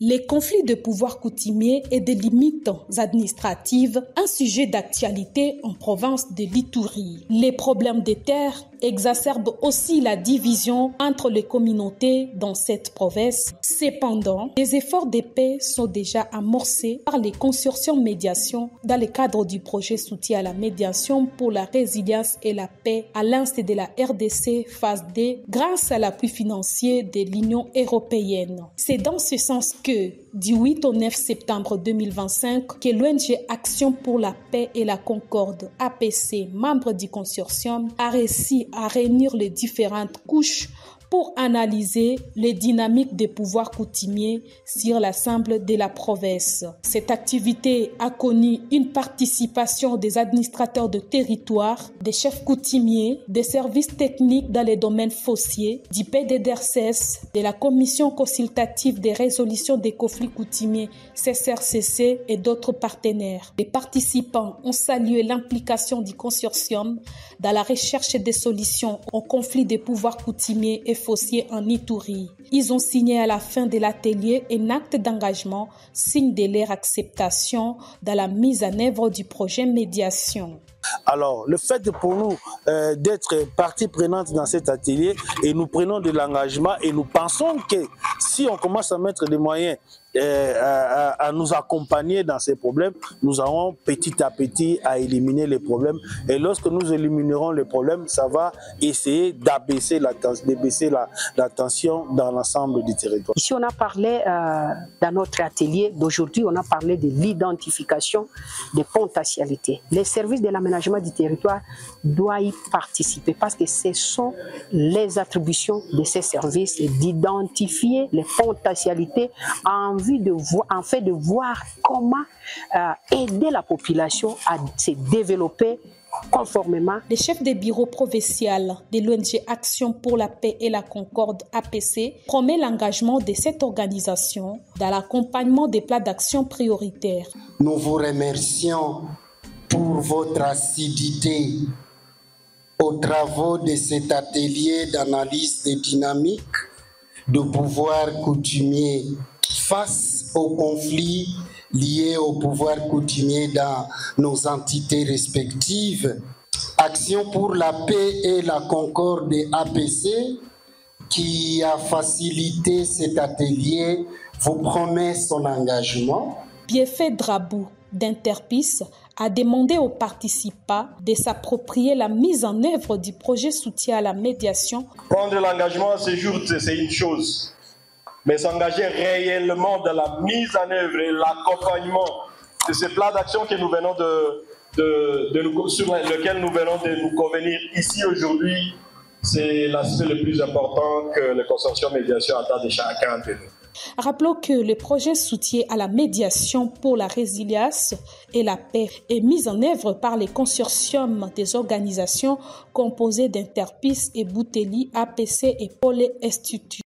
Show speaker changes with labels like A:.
A: Les conflits de pouvoir coutumiers et des limites administratives, un sujet d'actualité en province de l'Ituri. Les problèmes des terres exacerbent aussi la division entre les communautés dans cette province. Cependant, les efforts de paix sont déjà amorcés par les consortiums médiation dans le cadre du projet soutien à la médiation pour la résilience et la paix à l'instar de la RDC phase D grâce à l'appui financier de l'Union européenne. C'est dans ce sens que du 8 au 9 septembre 2025 que l'ONG Action pour la paix et la concorde APC, membre du consortium, a réussi à réunir les différentes couches pour analyser les dynamiques des pouvoirs coutumiers sur l'ensemble de la province. Cette activité a connu une participation des administrateurs de territoire, des chefs coutumiers, des services techniques dans les domaines fonciers, du PDDRCS, de la Commission consultative des résolutions des conflits coutumiers CCRCC et d'autres partenaires. Les participants ont salué l'implication du consortium dans la recherche des solutions aux conflits des pouvoirs coutumiers et fonciers en Ituri. Ils ont signé à la fin de l'atelier un acte d'engagement, signe de leur acceptation dans la mise en œuvre du projet médiation.
B: Alors, le fait pour nous d'être partie prenante dans cet atelier et nous prenons de l'engagement et nous pensons que si on commence à mettre des moyens à nous accompagner dans ces problèmes, nous allons petit à petit à éliminer les problèmes. Et lorsque nous éliminerons les problèmes, ça va essayer d'abaisser la tension dans l'ensemble du territoire.
C: Ici, on a parlé dans notre atelier d'aujourd'hui, on a parlé de l'identification des potentialités. Les services de l'aménagement du territoire doivent y participer parce que ce sont les attributions de ces services d'identifier les potentialités en vue de voir comment aider la population à se développer conformément.
A: Le chef des bureaux provincial de l'ONG Action pour la paix et la concorde APC promet l'engagement de cette organisation dans l'accompagnement des plans d'action prioritaires.
D: Nous vous remercions pour votre assiduité aux travaux de cet atelier d'analyse des dynamiques de pouvoir coutumier face aux conflits liés au pouvoir coutumier dans nos entités respectives. Action pour la paix et la concorde APC, qui a facilité cet atelier, vous promet son engagement.
A: Bienfait Drabou d'Interpis a demandé aux participants de s'approprier la mise en œuvre du projet soutien à la médiation.
E: Prendre l'engagement à ce jour, c'est une chose. Mais s'engager réellement dans la mise en œuvre et l'accompagnement de ce plan d'action que nous venons sur lequel nous venons de nous convenir ici aujourd'hui, c'est l'aspect le plus important que le consortium médiation attend de chacun de nous.
A: Rappelons que le projet soutien à la médiation pour la résilience et la paix est mis en œuvre par les consortiums des organisations composées d'Interpis et Bouteli, APC et Pôle Institut.